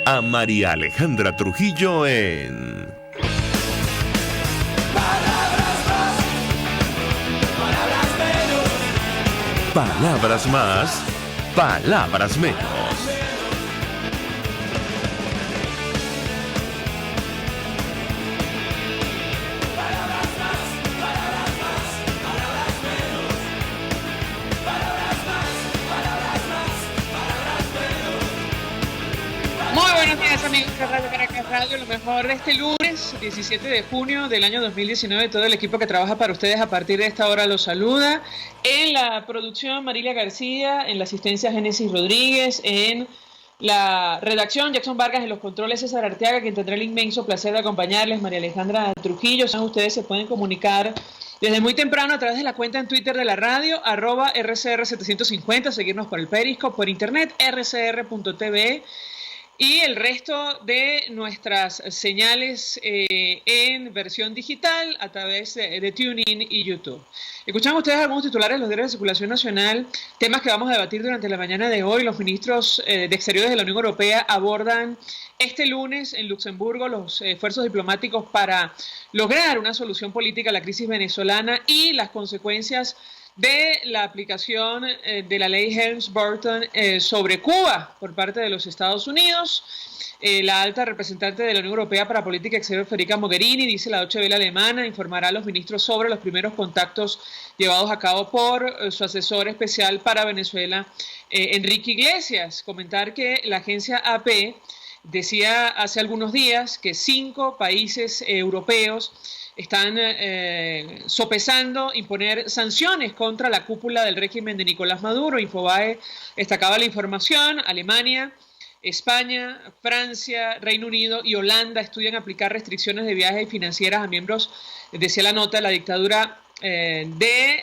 a María Alejandra Trujillo en Palabras más, palabras menos. Palabras más, palabras menos. Muy buenos días, amigos de Radio Caracas Radio, lo mejor de este lunes 17 de junio del año 2019. Todo el equipo que trabaja para ustedes a partir de esta hora los saluda. En la producción, Marilia García; en la asistencia, Génesis Rodríguez; en la redacción, Jackson Vargas; en los controles, César Arteaga, quien tendrá el inmenso placer de acompañarles, María Alejandra Trujillo. Ustedes se pueden comunicar desde muy temprano a través de la cuenta en Twitter de la radio, @RCR750, seguirnos por el Periscope, por internet, rcr.tv, y el resto de nuestras señales en versión digital a través de TuneIn y YouTube. Escuchan ustedes algunos titulares de los diarios de circulación nacional, temas que vamos a debatir durante la mañana de hoy. Los ministros de Exteriores de la Unión Europea abordan este lunes en Luxemburgo los esfuerzos diplomáticos para lograr una solución política a la crisis venezolana y las consecuencias de la aplicación de la ley Helms-Burton sobre Cuba por parte de los Estados Unidos. La alta representante de la Unión Europea para Política Exterior, Federica Mogherini, dice la Deutsche Welle alemana, informará a los ministros sobre los primeros contactos llevados a cabo por su asesor especial para Venezuela, Enrique Iglesias. Comentar que la agencia AP decía hace algunos días que 5 países europeos están sopesando imponer sanciones contra la cúpula del régimen de Nicolás Maduro. Infobae destacaba la información. Alemania, España, Francia, Reino Unido y Holanda estudian aplicar restricciones de viajes financieras a miembros, decía la nota, de la dictadura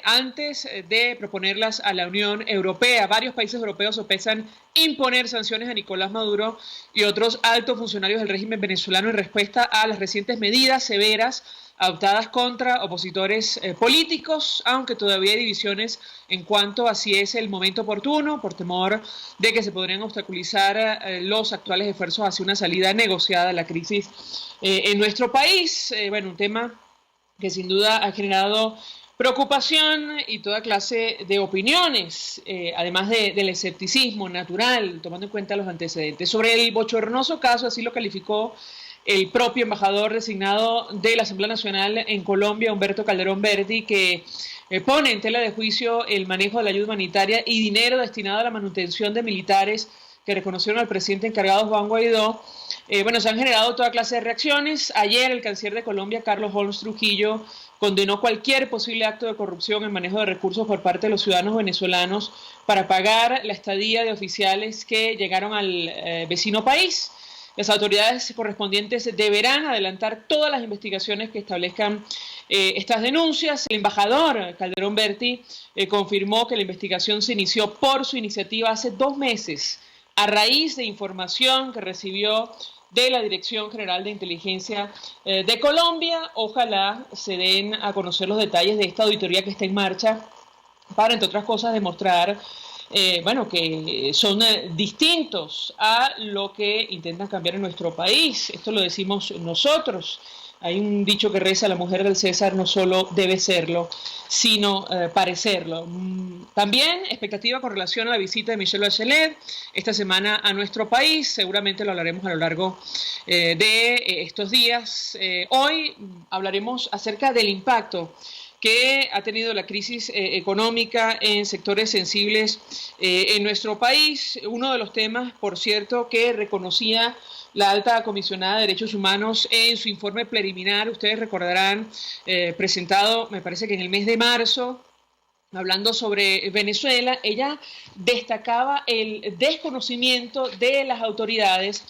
antes de proponerlas a la Unión Europea. Varios países europeos sopesan imponer sanciones a Nicolás Maduro y otros altos funcionarios del régimen venezolano en respuesta a las recientes medidas severas adoptadas contra opositores políticos, aunque todavía hay divisiones en cuanto a si es el momento oportuno, por temor de que se podrían obstaculizar los actuales esfuerzos hacia una salida negociada a la crisis en nuestro país. Bueno, un tema que sin duda ha generado preocupación y toda clase de opiniones, además del escepticismo natural, tomando en cuenta los antecedentes. Sobre el bochornoso caso, así lo calificó el propio embajador designado de la Asamblea Nacional en Colombia, Humberto Calderón Berti, que pone en tela de juicio el manejo de la ayuda humanitaria y dinero destinado a la manutención de militares que reconocieron al presidente encargado, Juan Guaidó. Bueno, se han generado toda clase de reacciones. Ayer el canciller de Colombia, Carlos Holmes Trujillo, condenó cualquier posible acto de corrupción en manejo de recursos por parte de los ciudadanos venezolanos para pagar la estadía de oficiales que llegaron al vecino país. Las autoridades correspondientes deberán adelantar todas las investigaciones que establezcan estas denuncias. El embajador Calderón Berti confirmó que la investigación se inició por su iniciativa hace 2 meses, a raíz de información que recibió de la Dirección General de Inteligencia de Colombia. Ojalá se den a conocer los detalles de esta auditoría que está en marcha para, entre otras cosas, demostrar que son distintos a lo que intentan cambiar en nuestro país. Esto lo decimos nosotros. Hay un dicho que reza: la mujer del César no solo debe serlo, sino parecerlo. También expectativa con relación a la visita de Michelle Bachelet esta semana a nuestro país. Seguramente lo hablaremos a lo largo de estos días. Hoy hablaremos acerca del impacto que ha tenido la crisis económica en sectores sensibles en nuestro país. Uno de los temas, por cierto, que reconocía la alta comisionada de Derechos Humanos en su informe preliminar, ustedes recordarán, presentado, me parece que en el mes de marzo, hablando sobre Venezuela. Ella destacaba el desconocimiento de las autoridades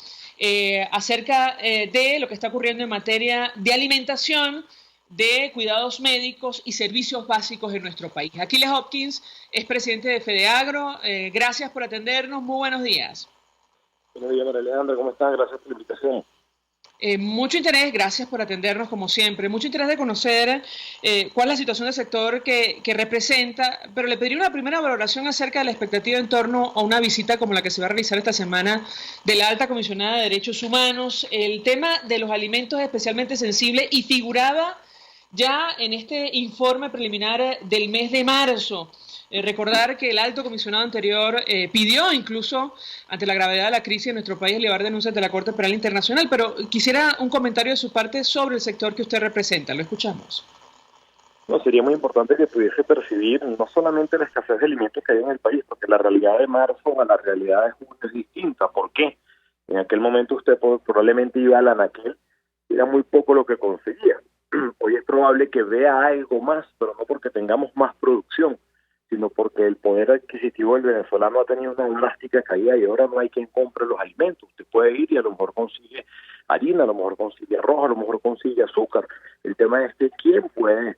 acerca de lo que está ocurriendo en materia de alimentación, de cuidados médicos y servicios básicos en nuestro país. Aquiles Hopkins es presidente de FEDEAGRO. Gracias por atendernos. Muy buenos días. Buenos días, María Alejandra. ¿Cómo estás? Gracias por la invitación. Mucho interés, gracias por atendernos como siempre, mucho interés de conocer cuál es la situación del sector que representa, pero le pediría una primera valoración acerca de la expectativa en torno a una visita como la que se va a realizar esta semana de la Alta Comisionada de Derechos Humanos. El tema de los alimentos es especialmente sensible y figuraba ya en este informe preliminar del mes de marzo. Recordar que el alto comisionado anterior pidió incluso, ante la gravedad de la crisis en nuestro país, elevar denuncias de la Corte Penal Internacional, pero quisiera un comentario de su parte sobre el sector que usted representa. Lo escuchamos. No, sería muy importante que pudiese percibir no solamente la escasez de alimentos que hay en el país, porque la realidad de marzo a la realidad de junio es distinta. ¿Por qué? En aquel momento usted probablemente iba al anaquel, era muy poco lo que conseguía. Hoy es probable que vea algo más, pero no porque tengamos más producción, sino porque el poder adquisitivo del venezolano ha tenido una drástica caída y ahora no hay quien compre los alimentos. Usted puede ir y a lo mejor consigue harina, a lo mejor consigue arroz, a lo mejor consigue azúcar. El tema es que quién puede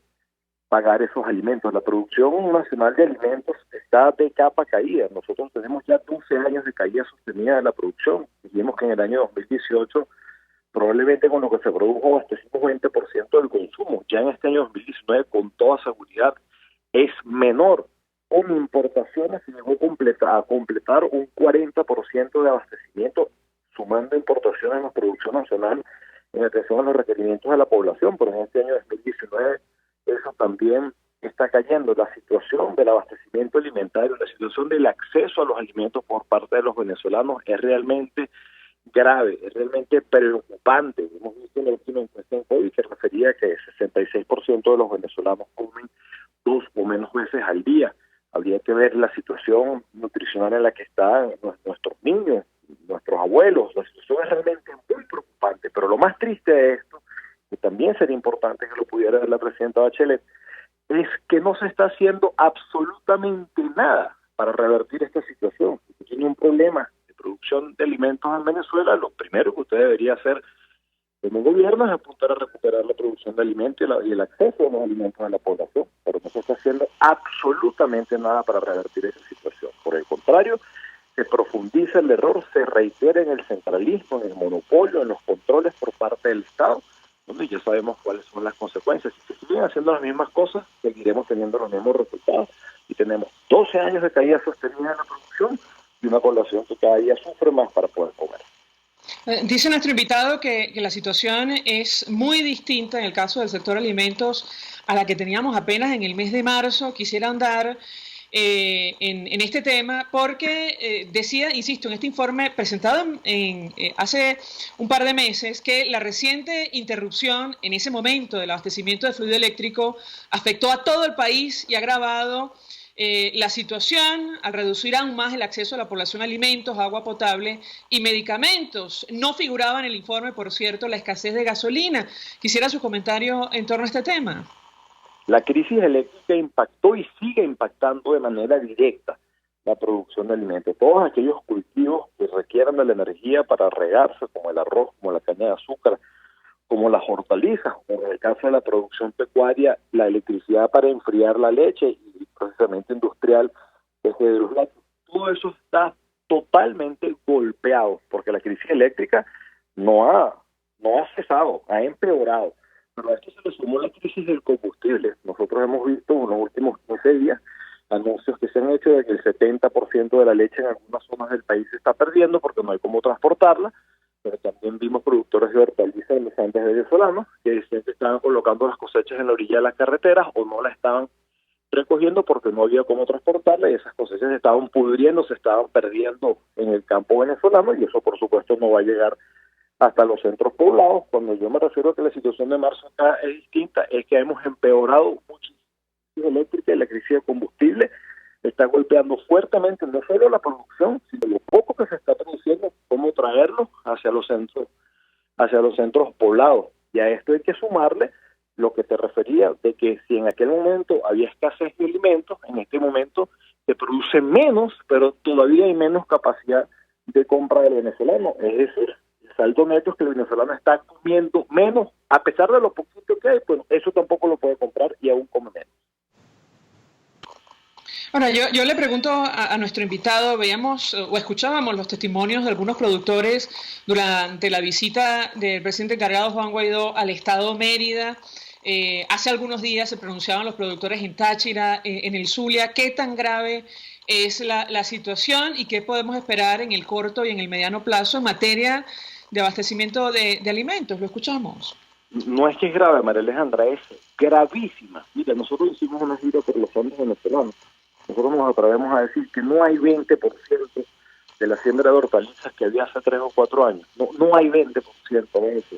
pagar esos alimentos. La producción nacional de alimentos está de capa caída. Nosotros tenemos ya 12 años de caída sostenida de la producción. Dijimos que en el año 2018 probablemente con lo que se produjo abastecimos 20% del consumo. Ya en este año 2019 con toda seguridad es menor. Con importaciones se llegó a completar un 40% de abastecimiento, sumando importaciones en la producción nacional en atención a los requerimientos de la población, pero en este año 2019 eso también está cayendo. La situación del abastecimiento alimentario, la situación del acceso a los alimentos por parte de los venezolanos es realmente grave, es realmente preocupante. Hemos visto en la última encuesta en COVID que refería a que el 66% de los venezolanos comen 2 o menos veces al día. Habría que ver la situación nutricional en la que están nuestros niños, nuestros abuelos. La situación es realmente muy preocupante, pero lo más triste de esto, que también sería importante que lo pudiera ver la presidenta Bachelet, es que no se está haciendo absolutamente nada para revertir esta situación. Si tiene un problema de producción de alimentos en Venezuela, lo primero que usted debería hacer como gobierno es apuntar a recuperar la producción de alimentos y el acceso a los alimentos a la población, pero no se está haciendo absolutamente nada para revertir esa situación. Por el contrario, se profundiza el error, se reitera en el centralismo, en el monopolio, en los controles por parte del Estado, donde ya sabemos cuáles son las consecuencias. Si se siguen haciendo las mismas cosas, seguiremos teniendo los mismos resultados. Y tenemos 12 años de caída sostenida en la producción y una población que cada día sufre más para poder comer. Dice nuestro invitado que la situación es muy distinta en el caso del sector alimentos a la que teníamos apenas en el mes de marzo. Quisiera andar en este tema porque decía, insisto, en este informe presentado hace un par de meses que la reciente interrupción en ese momento del abastecimiento de fluido eléctrico afectó a todo el país y ha agravado la situación al reducir aún más el acceso a la población a alimentos, agua potable y medicamentos. No figuraba en el informe, por cierto, la escasez de gasolina. Quisiera su comentario en torno a este tema. La crisis eléctrica impactó y sigue impactando de manera directa la producción de alimentos. Todos aquellos cultivos que requieran de la energía para regarse, como el arroz, como la caña de azúcar, como las hortalizas, como en el caso de la producción pecuaria, la electricidad para enfriar la leche y procesamiento industrial desde los lácteos, todo eso está totalmente golpeado, porque la crisis eléctrica no ha cesado, ha empeorado. Pero a esto se le sumó la crisis del combustible. Nosotros hemos visto en los últimos 15 días anuncios que se han hecho de que el 70% de la leche en algunas zonas del país se está perdiendo porque no hay cómo transportarla, pero también vimos productores de hortalizas en los Andes venezolanos que decían que estaban colocando las cosechas en la orilla de las carreteras o no las estaban recogiendo porque no había cómo transportarla y esas cosechas se estaban pudriendo, se estaban perdiendo en el campo venezolano y eso por supuesto no va a llegar hasta los centros poblados. Cuando yo me refiero a que la situación de marzo acá es distinta, es que hemos empeorado muchísimo la crisis eléctrica y la crisis de combustible está golpeando fuertemente no solo la producción, sino lo poco que se está produciendo, cómo traerlo hacia los centros poblados. Y a esto hay que sumarle lo que te refería, de que si en aquel momento había escasez de alimentos, en este momento se produce menos, pero todavía hay menos capacidad de compra del venezolano. Es decir, el saldo neto es que el venezolano está comiendo menos, a pesar de lo poquito que hay, pues eso tampoco lo puede comprar y aún come menos. Ahora, yo le pregunto a nuestro invitado, veíamos o escuchábamos los testimonios de algunos productores durante la visita del presidente encargado Juan Guaidó al estado Mérida. Hace algunos días se pronunciaban los productores en Táchira, en el Zulia. ¿Qué tan grave es la situación y qué podemos esperar en el corto y en el mediano plazo en materia de abastecimiento de alimentos? Lo escuchamos. No es que es grave, María Alejandra, es gravísima. Mira, nosotros hicimos una gira por los Andes venezolanos. Nosotros nos atrevemos a decir que no hay 20% de la siembra de hortalizas que había hace 3 o 4 años. No hay 20% de eso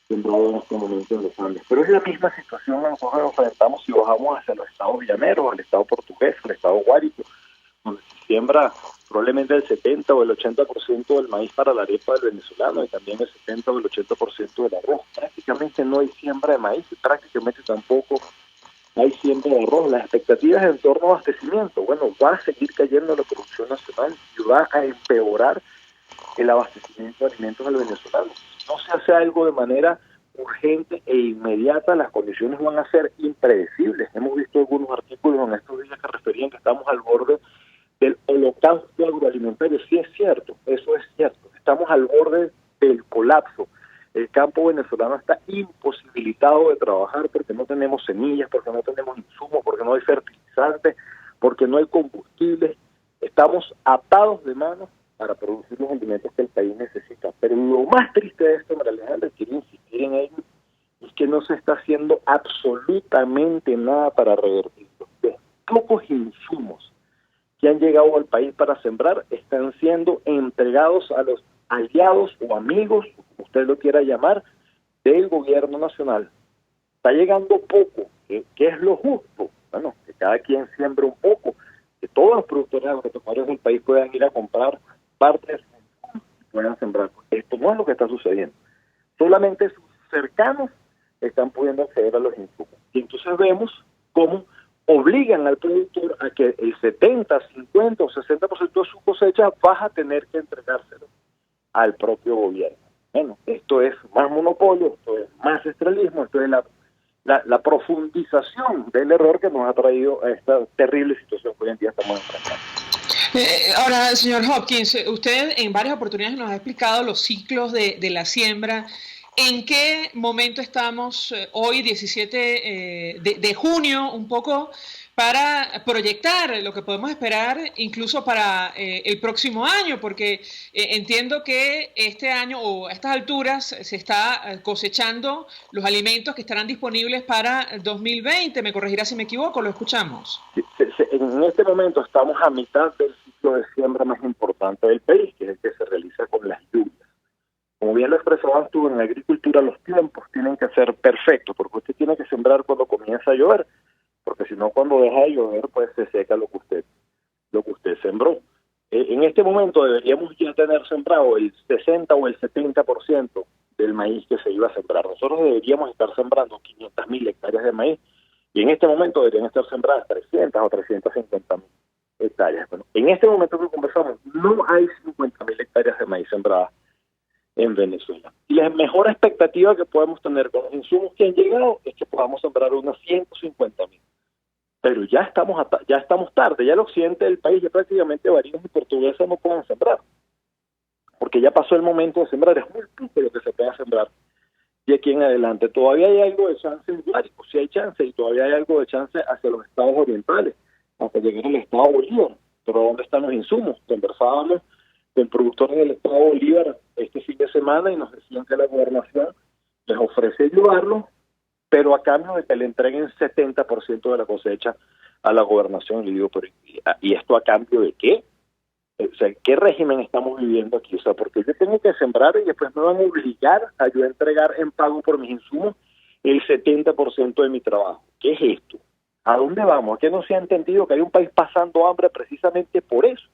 sembrado en este momento en los Andes. Pero es la misma situación que nosotros nos enfrentamos si bajamos hacia los estados llaneros, el estado portugués, el estado Guárico, donde se siembra probablemente el 70 o el 80% del maíz para la arepa del venezolano y también el 70 o el 80% del arroz. Prácticamente no hay siembra de maíz y prácticamente tampoco hay siembra de arroz. Las expectativas en torno a abastecimiento, bueno, va a seguir cayendo la producción nacional y va a empeorar el abastecimiento de alimentos al venezolano. Si no se hace algo de manera urgente e inmediata, las condiciones van a ser impredecibles. Hemos visto algunos artículos en estos días que referían que estamos al borde del holocausto agroalimentario. Sí es cierto, eso es cierto. Estamos al borde del colapso. El campo venezolano está imposibilitado de trabajar porque no tenemos semillas, porque no tenemos insumos, porque no hay fertilizantes, porque no hay combustibles. Estamos atados de manos para producir los alimentos que el país necesita. Pero lo más triste de esto, María Alejandra, quiero insistir en ello, es que no se está haciendo absolutamente nada para revertirlo. Los pocos insumos que han llegado al país para sembrar están siendo entregados a los aliados o amigos, como usted lo quiera llamar, del gobierno nacional. Está llegando poco, que es lo justo. Bueno, que cada quien siembre un poco, que todos los productores agropecuarios del país puedan ir a comprar parte de sus insumos y puedan sembrar. Esto no es lo que está sucediendo. Solamente sus cercanos están pudiendo acceder a los insumos. Y entonces vemos cómo obligan al productor a que el 70, 50 o 60% de su cosecha vas a tener que entregárselo al propio gobierno. Bueno, esto es más monopolio, esto es más centralismo, esto es la profundización del error que nos ha traído a esta terrible situación que hoy en día estamos enfrentando. Ahora, señor Hopkins, usted en varias oportunidades nos ha explicado los ciclos de la siembra. ¿En qué momento estamos hoy, 17 de junio, un poco para proyectar lo que podemos esperar incluso para el próximo año? Porque entiendo que este año o a estas alturas se está cosechando los alimentos que estarán disponibles para 2020. ¿Me corregirá si me equivoco? Lo escuchamos. En este momento estamos a mitad del ciclo de siembra más importante del país, que es el que se realiza con las lluvias. Como bien lo expresabas tú, en la agricultura los tiempos tienen que ser perfectos, porque usted tiene que sembrar cuando comienza a llover, porque si no, cuando deja de llover, pues se seca lo que usted sembró. En este momento deberíamos ya tener sembrado el 60 o el 70% del maíz que se iba a sembrar. Nosotros deberíamos estar sembrando 500.000 hectáreas de maíz, y en este momento deberían estar sembradas 300 o 350.000 hectáreas. Bueno, en este momento que conversamos, no hay 50.000 hectáreas de maíz sembradas en Venezuela. Y la mejor expectativa que podemos tener con los insumos que han llegado es que podamos sembrar unos 150.000. Pero ya estamos tarde, ya el occidente del país, ya prácticamente barinos y portuguesas no pueden sembrar, porque ya pasó el momento de sembrar, es muy poco lo que se pueda sembrar. Y aquí en adelante todavía hay algo de chance en Guárico, sí hay chance, y todavía hay algo de chance hacia los estados orientales, hasta llegar al estado Bolívar. Pero ¿dónde están los insumos? Conversábamos con productores del estado Bolívar este fin de semana y nos decían que la gobernación les ofrece ayudarlos, pero a cambio de que le entreguen 70% de la cosecha a la gobernación. Le digo, pero ¿y esto a cambio de qué? O sea, ¿qué régimen estamos viviendo aquí? O sea, porque yo tengo que sembrar y después me van a obligar a yo entregar en pago por mis insumos el 70% de mi trabajo. ¿Qué es esto? ¿A dónde vamos? ¿A qué no se ha entendido que hay un país pasando hambre precisamente por eso?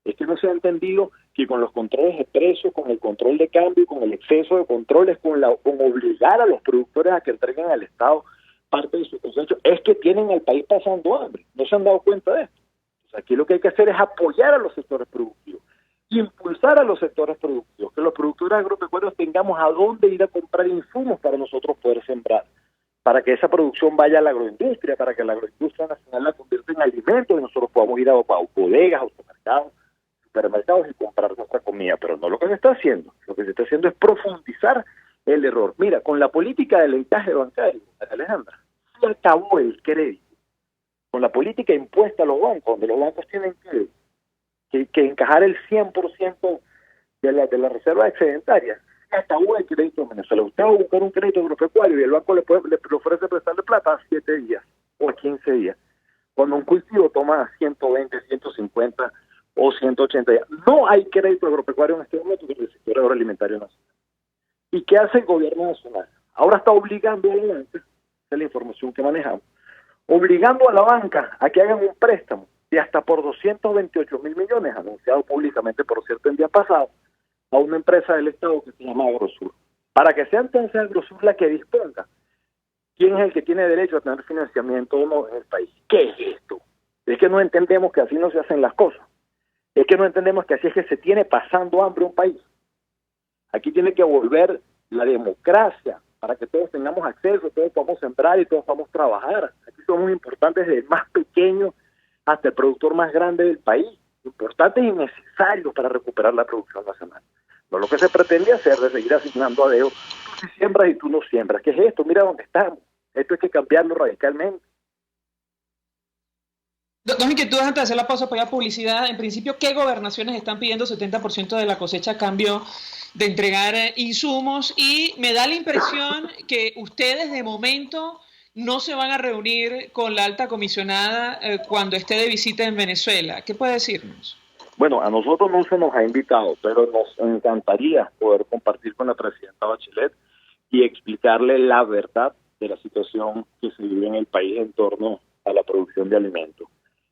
Es que no se ha entendido que con los controles de precios, con el control de cambio, con el exceso de controles, con obligar a los productores a que entreguen al Estado parte de su cosecha, es que tienen al país pasando hambre. No se han dado cuenta de esto. O sea, aquí lo que hay que hacer es apoyar a los sectores productivos, impulsar a los sectores productivos, que los productores agropecuarios tengamos a dónde ir a comprar insumos para nosotros poder sembrar, para que esa producción vaya a la agroindustria, para que la agroindustria nacional la convierta en alimentos y nosotros podamos ir a bodegas, automercados, supermercados y comprar nuestra comida, pero no lo que se está haciendo. Lo que se está haciendo es profundizar el error. Mira, con la política del encaje bancario, Alejandra, se acabó el crédito. Con la política impuesta a los bancos, donde los bancos tienen que encajar el 100% de la reserva excedentaria, se acabó el crédito en Venezuela. Usted va a buscar un crédito agropecuario y el banco le ofrece prestarle plata a 7 días o a 15 días. Cuando un cultivo toma 120, 150 o 180 días. No hay crédito agropecuario en este momento en el sector agroalimentario nacional. ¿Y qué hace el gobierno nacional? Ahora está obligando a la banca, esa es la información que manejamos, obligando a la banca a que hagan un préstamo de hasta por 228 mil millones, anunciado públicamente, por cierto, el día pasado, a una empresa del Estado que se llama Agrosur. Para que sea entonces Agrosur la que disponga quién es el que tiene derecho a tener financiamiento o no en el país. ¿Qué es esto? Es que no entendemos que así no se hacen las cosas. Es que no entendemos que así es que se tiene pasando hambre un país. Aquí tiene que volver la democracia para que todos tengamos acceso, todos podamos sembrar y todos podamos trabajar. Aquí somos importantes desde el más pequeño hasta el productor más grande del país. Importantes y necesarios para recuperar la producción nacional. No lo que se pretende hacer de seguir asignando a dedo, tú sí siembras y tú no siembras. ¿Qué es esto? Mira dónde estamos. Esto hay que cambiarlo radicalmente. Dos inquietudes antes de hacer la pausa para la publicidad. En principio, ¿qué gobernaciones están pidiendo 70% de la cosecha a cambio de entregar insumos? Y me da la impresión que ustedes de momento no se van a reunir con la alta comisionada cuando esté de visita en Venezuela. ¿Qué puede decirnos? Bueno, a nosotros no se nos ha invitado, pero nos encantaría poder compartir con la presidenta Bachelet y explicarle la verdad de la situación que se vive en el país en torno a la producción de alimentos.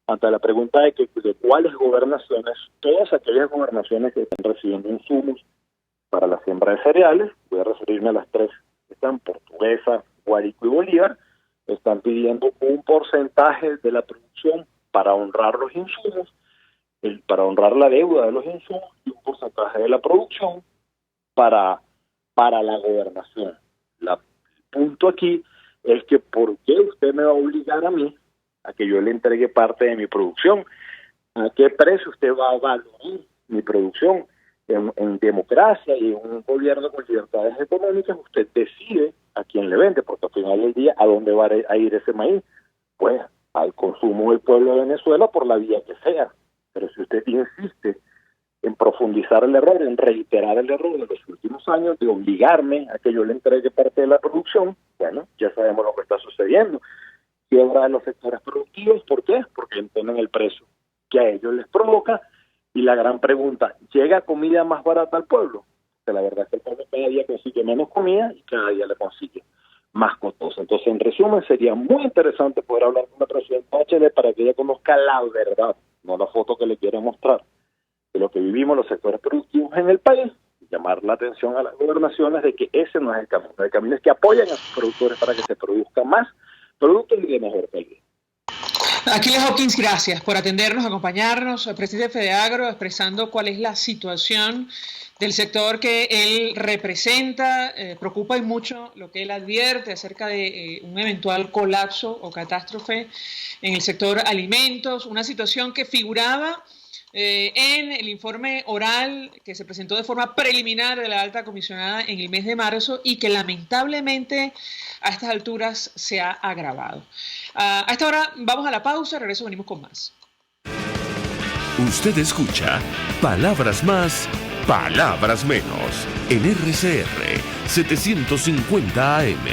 Ante la pregunta de cuáles gobernaciones, todas aquellas gobernaciones que están recibiendo insumos para la siembra de cereales, voy a referirme a las 3, están Portuguesa, Guárico y Bolívar, están pidiendo un porcentaje de la producción para honrar los insumos, para honrar la deuda de los insumos, y un porcentaje de la producción para la gobernación. El punto aquí es que ¿por qué usted me va a obligar a mí a que yo le entregue parte de mi producción? ¿A qué precio usted va a valorar mi producción? En democracia y en un gobierno con libertades económicas, usted decide a quién le vende, porque al final del día, ¿a dónde va a ir ese maíz? Pues al consumo del pueblo de Venezuela por la vía que sea. Pero si usted insiste en profundizar el error, en reiterar el error de los últimos años, de obligarme a que yo le entregue parte de la producción, bueno, ya sabemos lo que está sucediendo. Quiebra de los sectores productivos, ¿por qué? Porque imponen el precio que a ellos les provoca. Y la gran pregunta, ¿llega comida más barata al pueblo? Que la verdad es que el pueblo cada día consigue menos comida y cada día le consigue más costosa. Entonces, en resumen, sería muy interesante poder hablar con la presidenta Bachelet para que ella conozca la verdad, no la foto que le quiere mostrar, de lo que vivimos los sectores productivos en el país, y llamar la atención a las gobernaciones de que ese no es el camino. El camino es que apoyen a sus productores para que se produzcan más productos y de mejor calidad. Aquiles Hopkins, gracias por atendernos, acompañarnos. El presidente de FEDEAGRO expresando cuál es la situación del sector que él representa. Preocupa y mucho lo que él advierte acerca de un eventual colapso o catástrofe en el sector alimentos, una situación que figuraba en el informe oral que se presentó de forma preliminar de la alta comisionada en el mes de marzo y que lamentablemente a estas alturas se ha agravado. A esta hora vamos a la pausa, regreso, venimos con más. Usted escucha Palabras Más, Palabras Menos en RCR 750 AM.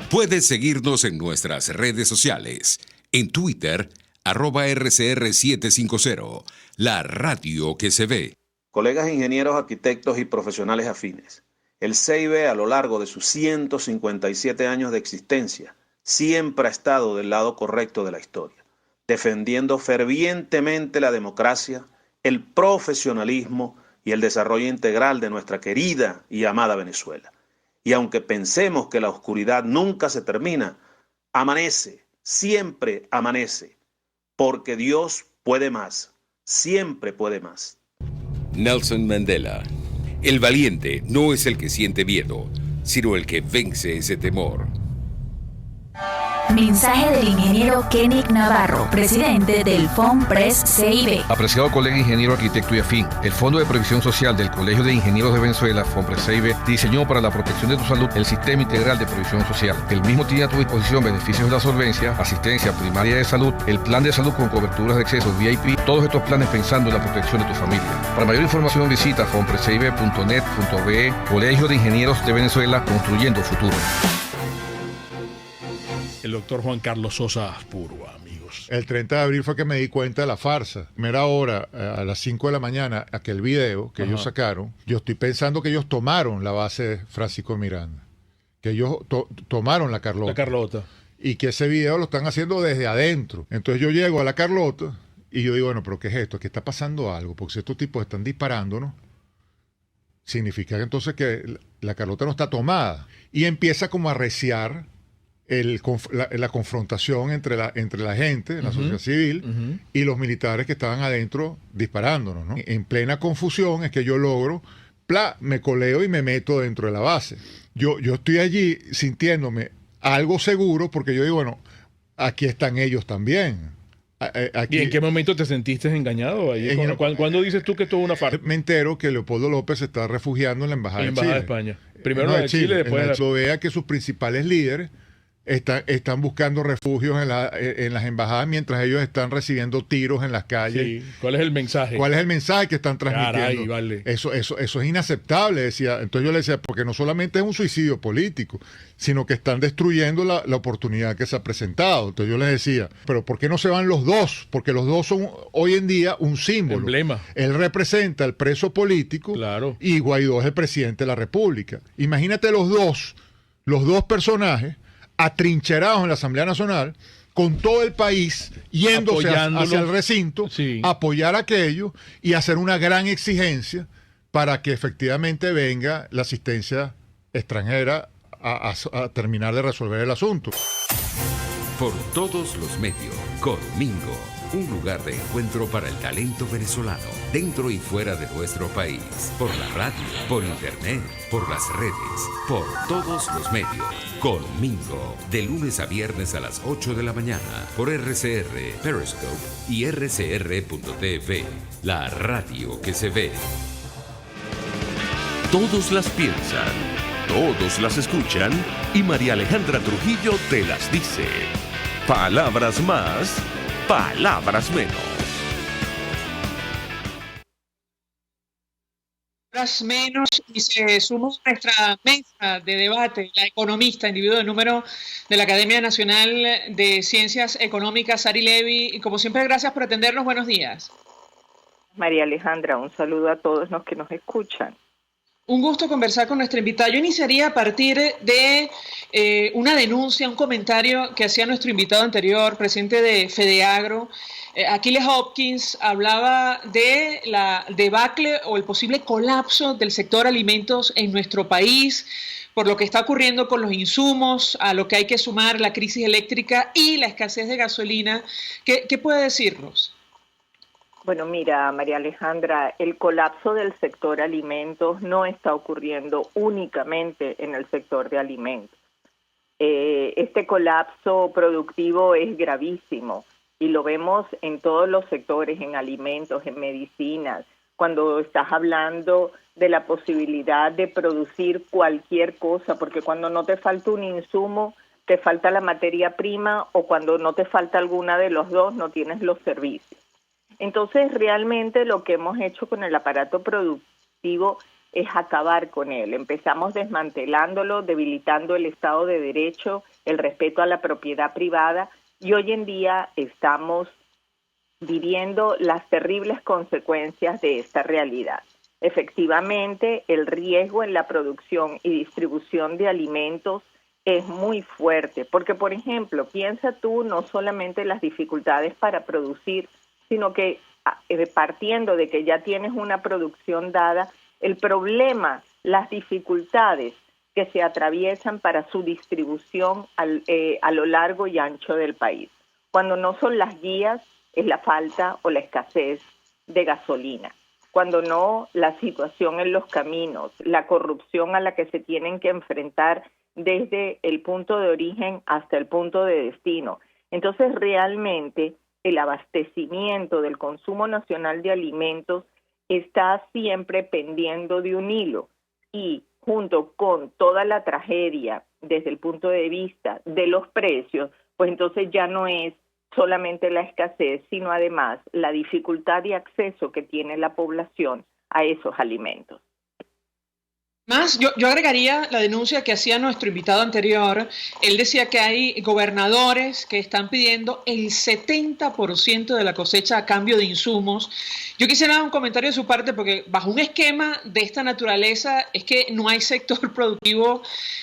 Puedes seguirnos en nuestras redes sociales. En Twitter, @RCR750, la radio que se ve. Colegas ingenieros, arquitectos y profesionales afines, el CIB a lo largo de sus 157 años de existencia siempre ha estado del lado correcto de la historia, defendiendo fervientemente la democracia, el profesionalismo y el desarrollo integral de nuestra querida y amada Venezuela. Y aunque pensemos que la oscuridad nunca se termina, amanece, siempre amanece, porque Dios puede más, siempre puede más. Nelson Mandela. El valiente no es el que siente miedo, sino el que vence ese temor. Mensaje del ingeniero Kenick Navarro, presidente del FOMPRES CIB. Apreciado colega ingeniero, arquitecto y afín, el Fondo de Previsión Social del Colegio de Ingenieros de Venezuela, FOMPRES CIB, diseñó para la protección de tu salud el Sistema Integral de Previsión Social. El mismo tiene a tu disposición beneficios de la solvencia, asistencia primaria de salud, el plan de salud con coberturas de acceso VIP, todos estos planes pensando en la protección de tu familia. Para mayor información visita fomprescib.net.be. Colegio de Ingenieros de Venezuela, construyendo futuro. El doctor Juan Carlos Sosa Purua, amigos. El 30 de abril fue que me di cuenta de la farsa. Primera hora, a las 5 de la mañana, aquel video que ellos sacaron, yo estoy pensando que ellos tomaron la base de Francisco Miranda, que ellos tomaron la Carlota. La Carlota. Y que ese video lo están haciendo desde adentro. Entonces yo llego a la Carlota y yo digo, bueno, pero ¿qué es esto? ¿Qué está pasando algo? Porque si estos tipos están disparándonos, significa que entonces que la Carlota no está tomada. Y empieza como a arreciar la confrontación entre la gente, la sociedad civil, y los militares que estaban adentro disparándonos, ¿no? En plena confusión es que yo logro, me coleo y me meto dentro de la base. Yo estoy allí sintiéndome algo seguro porque yo digo, bueno, aquí están ellos también. ¿Y en qué momento te sentiste engañado? ¿Cuándo dices tú que esto es una farsa? Me entero que Leopoldo López se está refugiando en la Embajada de Chile. De España. Primero la de Chile, después lo vea que sus principales líderes están buscando refugios en las embajadas mientras ellos están recibiendo tiros en las calles. Sí. ¿Cuál es el mensaje? ¿Cuál es el mensaje que están transmitiendo? Caray, vale. Eso es inaceptable, decía. Entonces yo le decía, porque no solamente es un suicidio político, sino que están destruyendo la oportunidad que se ha presentado. Entonces yo les decía, pero ¿por qué no se van los dos? Porque los dos son hoy en día un símbolo. Emblema. Él representa el preso político, claro, y Guaidó es el presidente de la República. Imagínate los dos personajes atrincherados en la Asamblea Nacional, con todo el país yéndose hacia el recinto, apoyar aquello y hacer una gran exigencia para que efectivamente venga la asistencia extranjera a terminar de resolver el asunto. Por todos los medios, Colmingo, un lugar de encuentro para el talento venezolano, dentro y fuera de nuestro país, por la radio, por internet, por las redes, por todos los medios. Colmingo, de lunes a viernes a las 8 de la mañana, por RCR, Periscope y rcr.tv, la radio que se ve. Todos las piensan, todos las escuchan y María Alejandra Trujillo te las dice. Palabras más, palabras menos. Menos, y se sumó a nuestra mesa de debate la economista, individuo de número de la Academia Nacional de Ciencias Económicas, Sari Levy. Y como siempre, gracias por atendernos. Buenos días. María Alejandra, un saludo a todos los que nos escuchan. Un gusto conversar con nuestra invitada. Yo iniciaría a partir de una denuncia, un comentario que hacía nuestro invitado anterior, presidente de FEDEAGRO. Achilles Hopkins hablaba de la debacle o el posible colapso del sector alimentos en nuestro país, por lo que está ocurriendo con los insumos, a lo que hay que sumar la crisis eléctrica y la escasez de gasolina. ¿Qué puede decirnos? Bueno, mira, María Alejandra, el colapso del sector alimentos no está ocurriendo únicamente en el sector de alimentos. Este colapso productivo es gravísimo. Y lo vemos en todos los sectores, en alimentos, en medicinas, cuando estás hablando de la posibilidad de producir cualquier cosa, porque cuando no te falta un insumo, te falta la materia prima, o cuando no te falta alguna de los dos, no tienes los servicios. Entonces, realmente lo que hemos hecho con el aparato productivo es acabar con él. Empezamos desmantelándolo, debilitando el Estado de Derecho, el respeto a la propiedad privada, y hoy en día estamos viviendo las terribles consecuencias de esta realidad. Efectivamente, el riesgo en la producción y distribución de alimentos es muy fuerte, porque, por ejemplo, piensa tú no solamente las dificultades para producir, sino que partiendo de que ya tienes una producción dada, el problema, las dificultades que se atraviesan para su distribución a lo largo y ancho del país. Cuando no son las guías, es la falta o la escasez de gasolina. cuando no la situación en los caminos, la corrupción a la que se tienen que enfrentar desde el punto de origen hasta el punto de destino. Entonces, realmente, el abastecimiento del consumo nacional de alimentos está siempre pendiendo de un hilo, y junto con toda la tragedia desde el punto de vista de los precios, pues entonces ya no es solamente la escasez, sino además la dificultad de acceso que tiene la población a esos alimentos. Más, yo agregaría la denuncia que hacía nuestro invitado anterior. Él decía que hay gobernadores que están pidiendo el 70% de la cosecha a cambio de insumos. Yo quisiera un comentario de su parte, porque bajo un esquema de esta naturaleza es que no hay sector productivo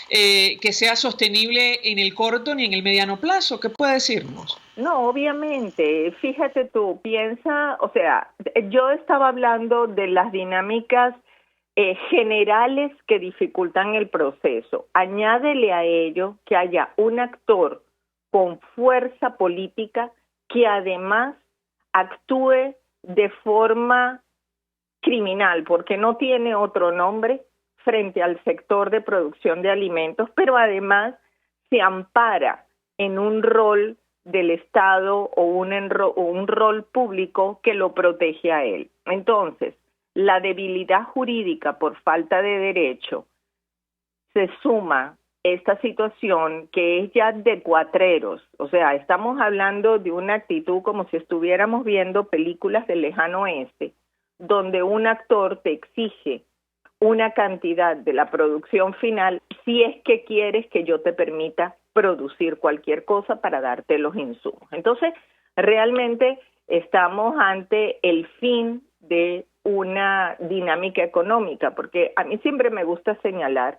que sea sostenible en el corto ni en el mediano plazo. ¿Qué puede decirnos? No, obviamente, fíjate tú, piensa, o sea, yo estaba hablando de las dinámicas generales que dificultan el proceso. Añádele a ello que haya un actor con fuerza política que además actúe de forma criminal, porque no tiene otro nombre, frente al sector de producción de alimentos, pero además se ampara en un rol del Estado o un rol público que lo protege a él. Entonces, la debilidad jurídica por falta de derecho se suma esta situación que es ya de cuatreros, o sea, estamos hablando de una actitud como si estuviéramos viendo películas del lejano oeste, donde un actor te exige una cantidad de la producción final si es que quieres que yo te permita producir cualquier cosa para darte los insumos. Entonces, realmente estamos ante el fin de una dinámica económica, porque a mí siempre me gusta señalar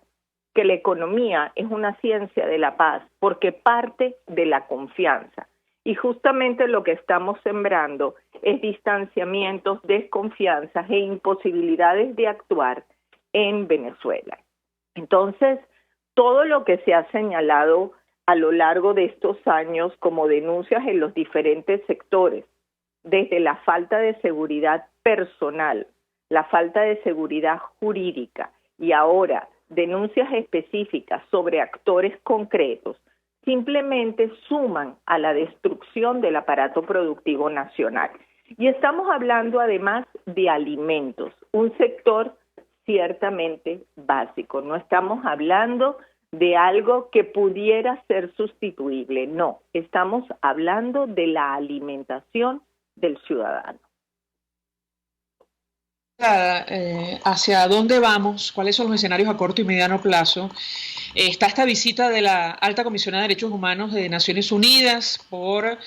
que la economía es una ciencia de la paz, porque parte de la confianza. Y justamente lo que estamos sembrando es distanciamientos, desconfianzas e imposibilidades de actuar en Venezuela. Entonces, todo lo que se ha señalado a lo largo de estos años como denuncias en los diferentes sectores, desde la falta de seguridad personal, la falta de seguridad jurídica y ahora denuncias específicas sobre actores concretos, simplemente suman a la destrucción del aparato productivo nacional. Y estamos hablando además de alimentos, un sector ciertamente básico. No estamos hablando de algo que pudiera ser sustituible, no, estamos hablando de la alimentación del ciudadano. ¿Hacia dónde vamos? ¿Cuáles son los escenarios a corto y mediano plazo? Está esta visita de la Alta Comisionada de Derechos Humanos de Naciones Unidas por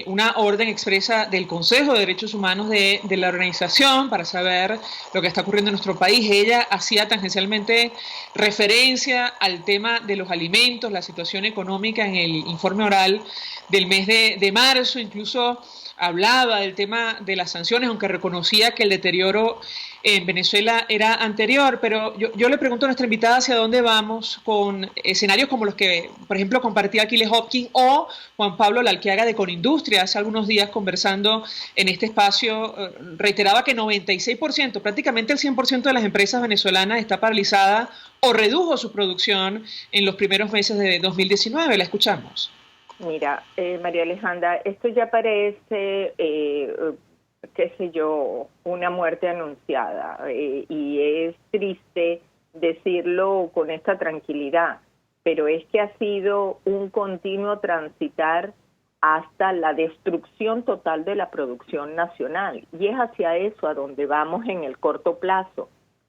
una orden expresa del Consejo de Derechos Humanos de la organización para saber lo que está ocurriendo en nuestro país. Ella hacía tangencialmente referencia al tema de los alimentos, la situación económica en el informe oral del mes de marzo, incluso hablaba del tema de las sanciones, aunque reconocía que el deterioro en Venezuela era anterior, pero yo le pregunto a nuestra invitada hacia dónde vamos con escenarios como los que, por ejemplo, compartía Aquiles Hopkins o Juan Pablo Lalquiaga de Conindustria hace algunos días conversando en este espacio, reiteraba que 96%, prácticamente el 100% de las empresas venezolanas está paralizada o redujo su producción en los primeros meses de 2019. La escuchamos. Mira, María Alejandra, esto ya parece, qué sé yo, una muerte anunciada y es triste decirlo con esta tranquilidad, pero es que ha sido un continuo transitar hasta la destrucción total de la producción nacional y es hacia eso a donde vamos en el corto plazo.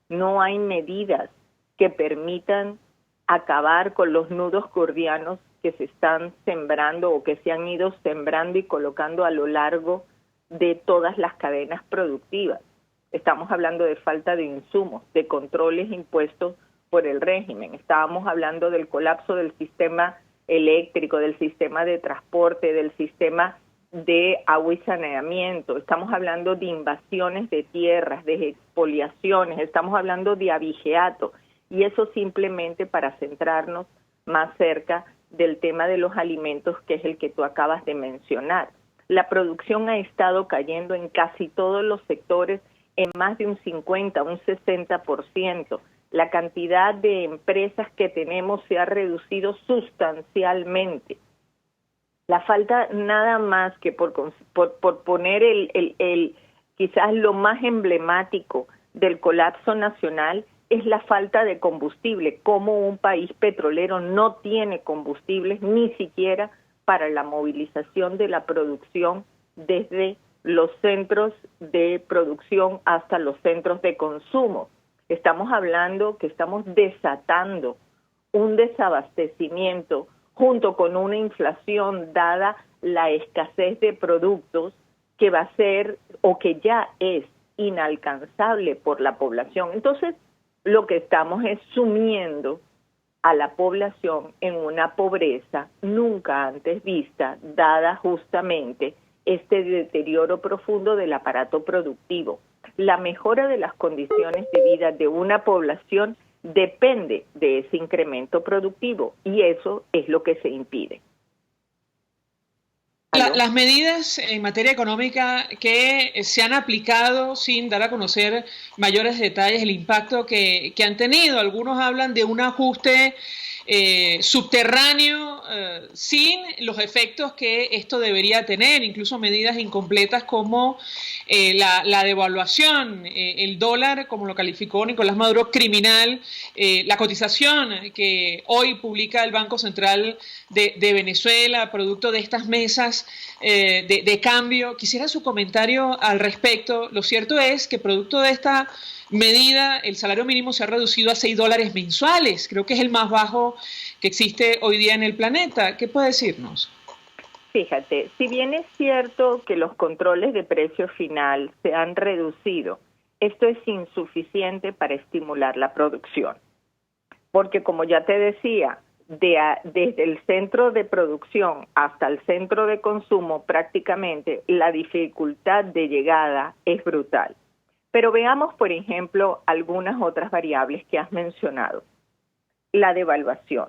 No hay medidas que permitan acabar con los nudos gordianos que se están sembrando o que se han ido sembrando y colocando a lo largo de todas las cadenas productivas. Estamos hablando de falta de insumos, de controles impuestos por el régimen. Estábamos hablando del colapso del sistema eléctrico, del sistema de transporte, del sistema de agua y saneamiento. Estamos hablando de invasiones de tierras, de expoliaciones, estamos hablando de abigeato. Y eso simplemente para centrarnos más cerca del tema de los alimentos, que es el que tú acabas de mencionar. La producción ha estado cayendo en casi todos los sectores en más de un 50, un 60%. La cantidad de empresas que tenemos se ha reducido sustancialmente. La falta nada más que por poner quizás lo más emblemático del colapso nacional es la falta de combustible, como un país petrolero no tiene combustibles ni siquiera para la movilización de la producción desde los centros de producción hasta los centros de consumo. Estamos hablando que estamos desatando un desabastecimiento junto con una inflación dada la escasez de productos que va a ser o que ya es inalcanzable por la población. Entonces, lo que estamos es sumiendo a la población en una pobreza nunca antes vista, dada justamente este deterioro profundo del aparato productivo. La mejora de las condiciones de vida de una población depende de ese incremento productivo y eso es lo que se impide. Las medidas en materia económica que se han aplicado sin dar a conocer mayores detalles, el impacto que han tenido. Algunos hablan de un ajuste subterráneo sin los efectos que esto debería tener, incluso medidas incompletas como la devaluación, el dólar, como lo calificó Nicolás Maduro, criminal, la cotización que hoy publica el Banco Central de Venezuela, producto de estas mesas de cambio. Quisiera su comentario al respecto. Lo cierto es que producto de esta medida, el salario mínimo se ha reducido a $6 mensuales. Creo que es el más bajo que existe hoy día en el planeta. ¿Qué puede decirnos? Fíjate, si bien es cierto que los controles de precio final se han reducido, esto es insuficiente para estimular la producción. Porque como ya te decía, desde el centro de producción hasta el centro de consumo, prácticamente la dificultad de llegada es brutal. Pero veamos, por ejemplo, algunas otras variables que has mencionado. La devaluación.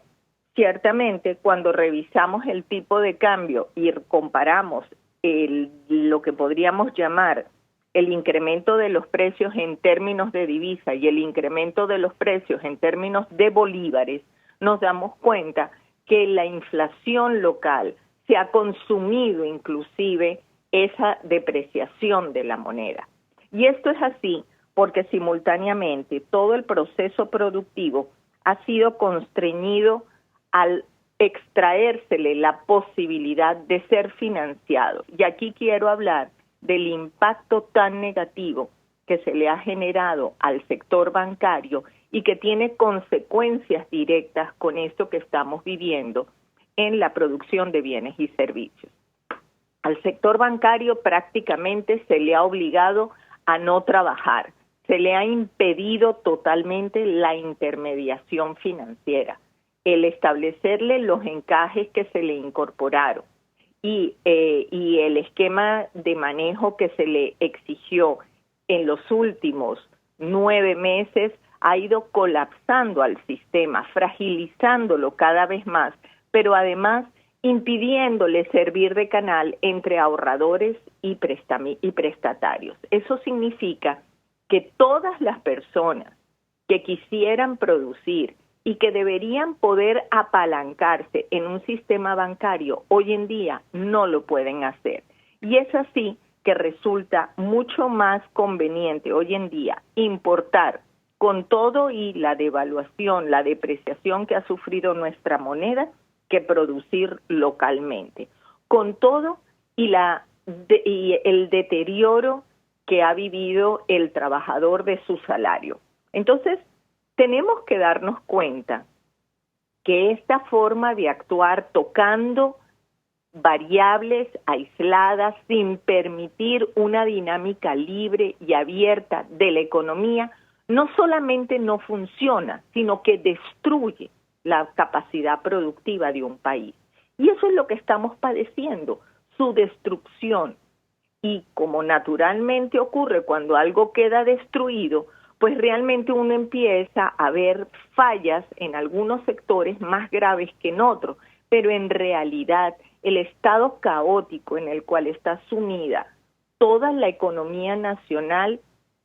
Ciertamente, cuando revisamos el tipo de cambio y comparamos lo que podríamos llamar el incremento de los precios en términos de divisa y el incremento de los precios en términos de bolívares, nos damos cuenta que la inflación local se ha consumido inclusive esa depreciación de la moneda. Y esto es así porque simultáneamente todo el proceso productivo ha sido constreñido al extraérsele la posibilidad de ser financiado. Y aquí quiero hablar del impacto tan negativo que se le ha generado al sector bancario y que tiene consecuencias directas con esto que estamos viviendo en la producción de bienes y servicios. Al sector bancario prácticamente se le ha obligado a no trabajar, se le ha impedido totalmente la intermediación financiera, el establecerle los encajes que se le incorporaron y el esquema de manejo que se le exigió en los últimos 9 meses ha ido colapsando al sistema, fragilizándolo cada vez más, pero además impidiéndole servir de canal entre ahorradores y prestatarios. Eso significa que todas las personas que quisieran producir y que deberían poder apalancarse en un sistema bancario, hoy en día no lo pueden hacer. Y es así que resulta mucho más conveniente hoy en día importar con todo y la devaluación, la depreciación que ha sufrido nuestra moneda, que producir localmente, con todo y el deterioro que ha vivido el trabajador de su salario. Entonces, tenemos que darnos cuenta que esta forma de actuar tocando variables aisladas sin permitir una dinámica libre y abierta de la economía no solamente no funciona, sino que destruye la capacidad productiva de un país. Y eso es lo que estamos padeciendo, su destrucción. Y como naturalmente ocurre cuando algo queda destruido, pues realmente uno empieza a ver fallas en algunos sectores más graves que en otros, pero en realidad el estado caótico en el cual está sumida toda la economía nacional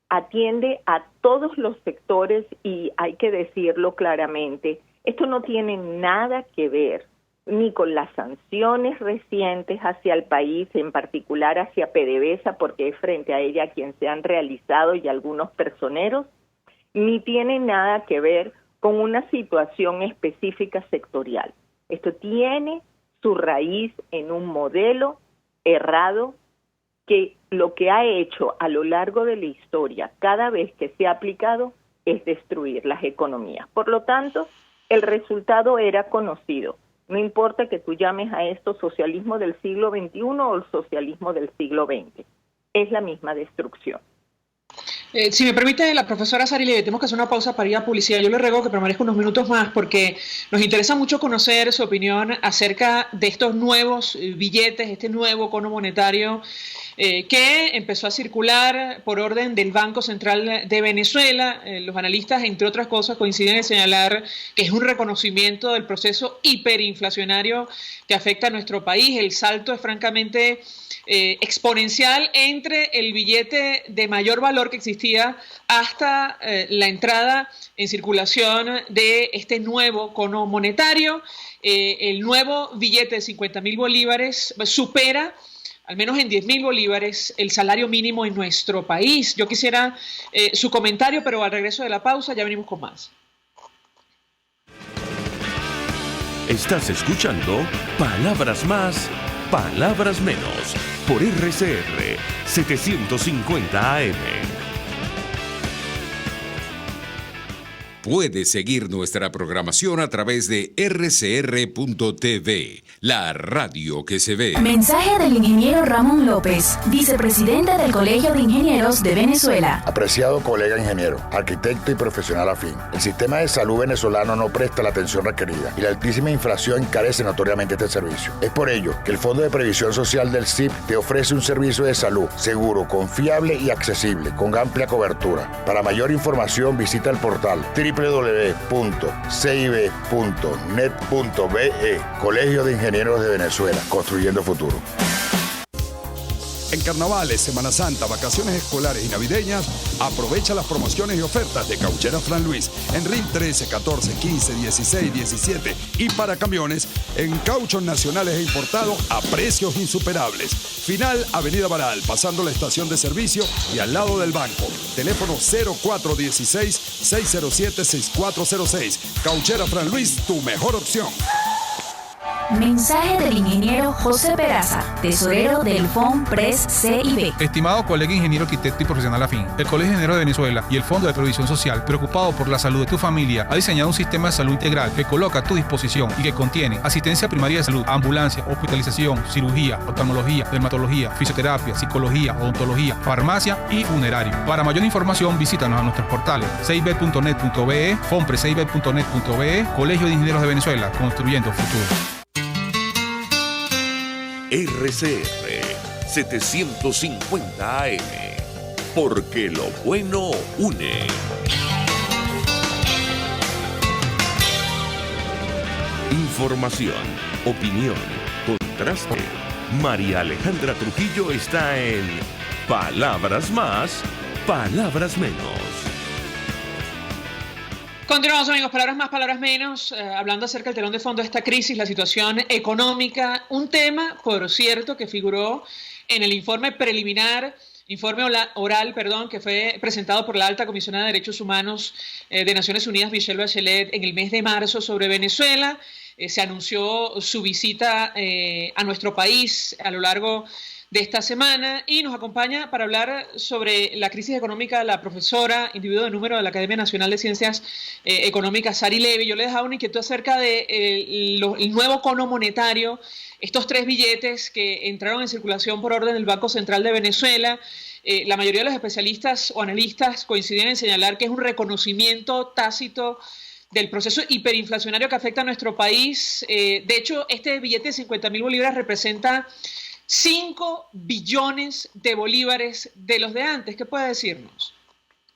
atiende a todos los sectores y hay que decirlo claramente, esto no tiene nada que ver ni con las sanciones recientes hacia el país, en particular hacia PDVSA, porque es frente a ella quien se han realizado y algunos personeros, ni tiene nada que ver con una situación específica sectorial. Esto tiene su raíz en un modelo errado que lo que ha hecho a lo largo de la historia, cada vez que se ha aplicado, es destruir las economías. Por lo tanto, el resultado era conocido. No importa que tú llames a esto socialismo del siglo XXI o el socialismo del siglo XX. Es la misma destrucción. Si me permite, la profesora Sarili, tenemos que hacer una pausa para ir a publicidad. Yo le ruego que permanezca unos minutos más porque nos interesa mucho conocer su opinión acerca de estos nuevos billetes, este nuevo cono monetario que empezó a circular por orden del Banco Central de Venezuela. Los analistas, entre otras cosas, coinciden en señalar que es un reconocimiento del proceso hiperinflacionario que afecta a nuestro país. El salto es francamente exponencial entre el billete de mayor valor que existía hasta la entrada en circulación de este nuevo cono monetario. El nuevo billete de 50.000 bolívares supera al menos en 10.000 bolívares, el salario mínimo en nuestro país. Yo quisiera su comentario, pero al regreso de la pausa ya venimos con más. Estás escuchando Palabras Más, Palabras Menos, por RCR 750 AM. Puedes seguir nuestra programación a través de rcr.tv, la radio que se ve. Mensaje del ingeniero Ramón López, vicepresidente del Colegio de Ingenieros de Venezuela. Apreciado colega ingeniero, arquitecto y profesional afín, el sistema de salud venezolano no presta la atención requerida y la altísima inflación encarece notoriamente este servicio. Es por ello que el Fondo de Previsión Social del CIP te ofrece un servicio de salud seguro, confiable y accesible, con amplia cobertura. Para mayor información visita el portal www.cib.net.be, Colegio de Ingenieros de Venezuela, construyendo futuro. En carnavales, Semana Santa, vacaciones escolares y navideñas, aprovecha las promociones y ofertas de Cauchera Fran Luis en RIN 13, 14, 15, 16, 17 y para camiones en cauchos nacionales e importados a precios insuperables. Final Avenida Baral, pasando la estación de servicio y al lado del banco. Teléfono 0416-607-6406. Cauchera Fran Luis, tu mejor opción. Mensaje del ingeniero José Peraza, tesorero del FONPRES CIB. Estimado colega ingeniero, arquitecto y profesional afín, el Colegio de Ingenieros de Venezuela y el Fondo de Previsión Social, preocupado por la salud de tu familia, ha diseñado un sistema de salud integral que coloca a tu disposición y que contiene asistencia primaria de salud, ambulancia, hospitalización, cirugía, oftalmología, dermatología, fisioterapia, psicología, odontología, farmacia y funerario. Para mayor información, visítanos a nuestros portales cib.net.be, fonprescib.net.be, Colegio de Ingenieros de Venezuela, construyendo futuro. RCR 750 AM, porque lo bueno une. Información, opinión, contraste. María Alejandra Trujillo está en Palabras Más, Palabras Menos. Continuamos, amigos, palabras más, palabras menos, hablando acerca del telón de fondo de esta crisis, la situación económica, un tema, por cierto, que figuró en el informe oral, que fue presentado por la alta comisionada de Derechos Humanos de Naciones Unidas, Michelle Bachelet, en el mes de marzo sobre Venezuela. Se anunció su visita a nuestro país a lo largo de esta semana y nos acompaña para hablar sobre la crisis económica la profesora, individuo de número de la Academia Nacional de Ciencias Económicas, Sari Levy. Yo le dejaba una inquietud acerca de el nuevo cono monetario, estos 3 billetes que entraron en circulación por orden del Banco Central de Venezuela. La mayoría de los especialistas o analistas coinciden en señalar que es un reconocimiento tácito del proceso hiperinflacionario que afecta a nuestro país. De hecho, este billete de 50.000 bolívares representa 5 billones de bolívares de los de antes. ¿Qué puede decirnos?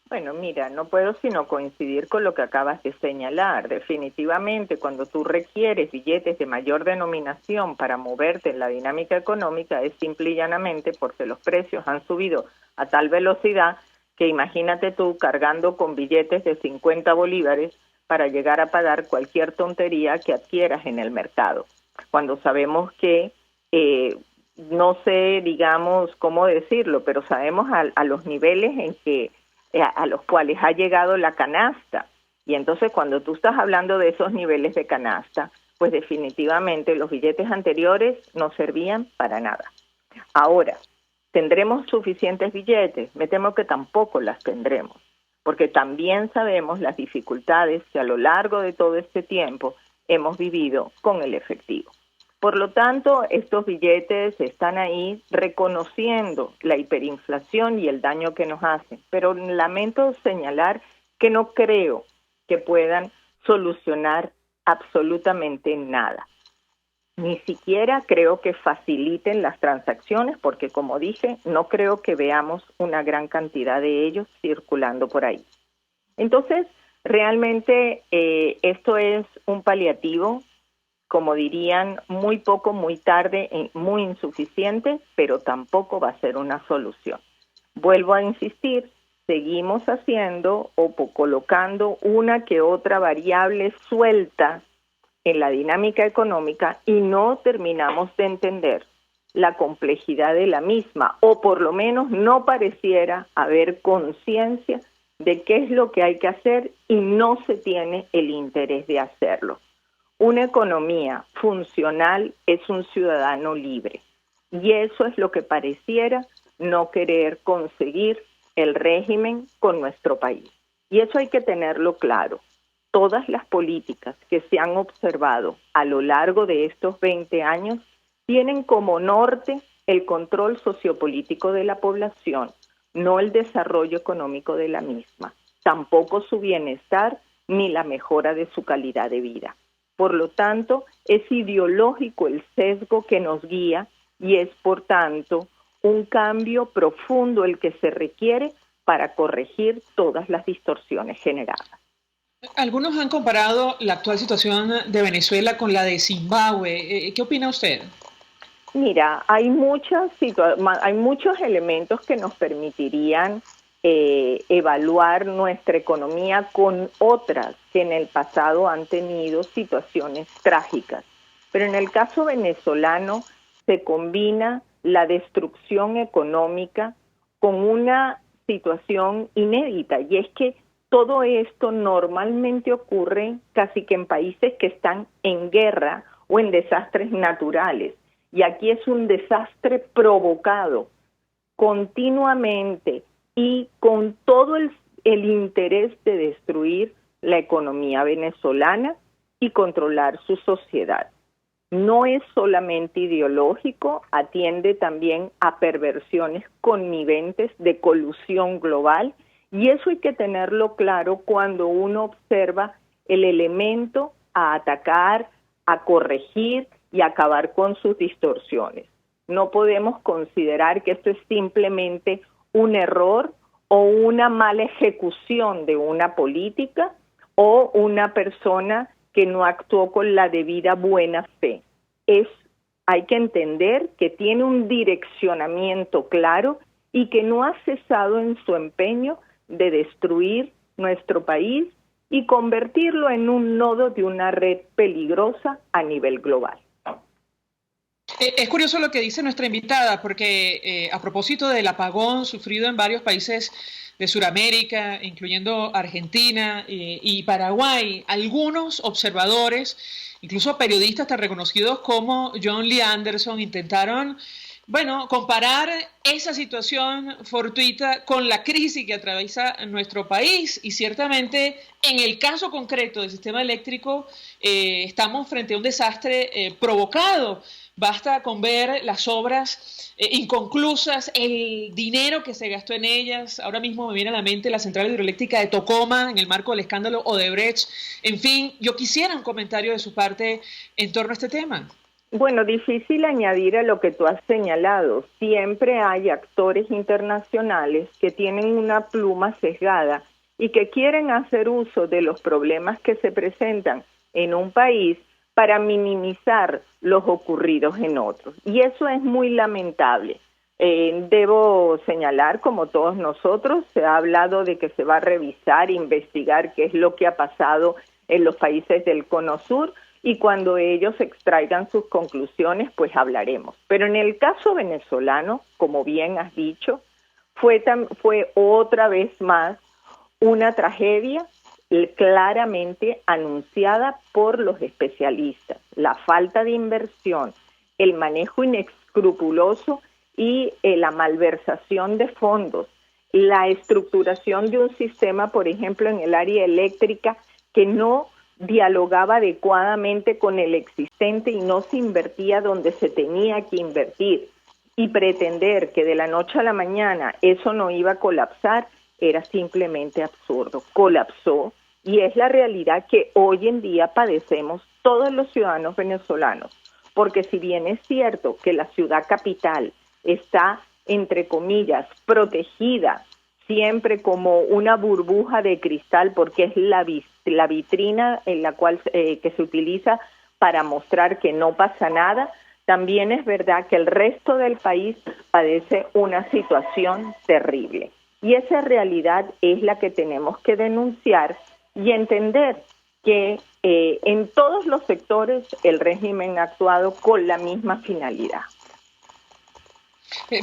Bueno, mira, no puedo sino coincidir con lo que acabas de señalar. Definitivamente, cuando tú requieres billetes de mayor denominación para moverte en la dinámica económica, es simple y llanamente porque los precios han subido a tal velocidad que imagínate tú cargando con billetes de 50 bolívares para llegar a pagar cualquier tontería que adquieras en el mercado, cuando sabemos que, no sé, digamos, cómo decirlo, pero sabemos a los niveles en que a los cuales ha llegado la canasta. Y entonces cuando tú estás hablando de esos niveles de canasta, pues definitivamente los billetes anteriores no servían para nada. Ahora, ¿tendremos suficientes billetes? Me temo que tampoco las tendremos, porque también sabemos las dificultades que a lo largo de todo este tiempo hemos vivido con el efectivo. Por lo tanto, estos billetes están ahí reconociendo la hiperinflación y el daño que nos hacen, pero lamento señalar que no creo que puedan solucionar absolutamente nada. Ni siquiera creo que faciliten las transacciones, porque como dije, no creo que veamos una gran cantidad de ellos circulando por ahí. Entonces, realmente esto es un paliativo, como dirían, muy poco, muy tarde, muy insuficiente, pero tampoco va a ser una solución. Vuelvo a insistir, seguimos haciendo o colocando una que otra variable suelta en la dinámica económica y no terminamos de entender la complejidad de la misma, o por lo menos no pareciera haber conciencia de qué es lo que hay que hacer y no se tiene el interés de hacerlo. Una economía funcional es un ciudadano libre y eso es lo que pareciera no querer conseguir el régimen con nuestro país. Y eso hay que tenerlo claro. Todas las políticas que se han observado a lo largo de estos 20 años tienen como norte el control sociopolítico de la población, no el desarrollo económico de la misma, tampoco su bienestar ni la mejora de su calidad de vida. Por lo tanto, es ideológico el sesgo que nos guía y es, por tanto, un cambio profundo el que se requiere para corregir todas las distorsiones generadas. Algunos han comparado la actual situación de Venezuela con la de Zimbabue. ¿Qué opina usted? Mira, hay muchos elementos que nos permitirían evaluar nuestra economía con otras que en el pasado han tenido situaciones trágicas. Pero en el caso venezolano se combina la destrucción económica con una situación inédita, y es que todo esto normalmente ocurre casi que en países que están en guerra o en desastres naturales, y aquí es un desastre provocado continuamente y con todo el interés de destruir la economía venezolana y controlar su sociedad. No es solamente ideológico, atiende también a perversiones conniventes de colusión global, y eso hay que tenerlo claro cuando uno observa el elemento a atacar, a corregir y a acabar con sus distorsiones. No podemos considerar que esto es simplemente un error o una mala ejecución de una política o una persona que no actuó con la debida buena fe. Hay que entender que tiene un direccionamiento claro y que no ha cesado en su empeño de destruir nuestro país y convertirlo en un nodo de una red peligrosa a nivel global. Es curioso lo que dice nuestra invitada, porque a propósito del apagón sufrido en varios países de Sudamérica, incluyendo Argentina y Paraguay, algunos observadores, incluso periodistas tan reconocidos como John Lee Anderson, intentaron, comparar esa situación fortuita con la crisis que atraviesa nuestro país. Y ciertamente, en el caso concreto del sistema eléctrico, estamos frente a un desastre provocado. Basta con ver las obras inconclusas, el dinero que se gastó en ellas. Ahora mismo me viene a la mente la central hidroeléctrica de Tocoma en el marco del escándalo Odebrecht. En fin, yo quisiera un comentario de su parte en torno a este tema. Bueno, difícil añadir a lo que tú has señalado. Siempre hay actores internacionales que tienen una pluma sesgada y que quieren hacer uso de los problemas que se presentan en un país para minimizar los ocurridos en otros. Y eso es muy lamentable. Debo señalar, como todos nosotros, se ha hablado de que se va a revisar, investigar qué es lo que ha pasado en los países del Cono Sur, y cuando ellos extraigan sus conclusiones, pues hablaremos. Pero en el caso venezolano, como bien has dicho, fue otra vez más una tragedia claramente anunciada por los especialistas. La falta de inversión, el manejo inescrupuloso y la malversación de fondos, la estructuración de un sistema, por ejemplo, en el área eléctrica, que no dialogaba adecuadamente con el existente y no se invertía donde se tenía que invertir. Y pretender que de la noche a la mañana eso no iba a colapsar era simplemente absurdo. Colapsó, y es la realidad que hoy en día padecemos todos los ciudadanos venezolanos. Porque si bien es cierto que la ciudad capital está, entre comillas, protegida siempre como una burbuja de cristal, porque es la vitrina en la cual que se utiliza para mostrar que no pasa nada, también es verdad que el resto del país padece una situación terrible. Y esa realidad es la que tenemos que denunciar y entender que en todos los sectores el régimen ha actuado con la misma finalidad.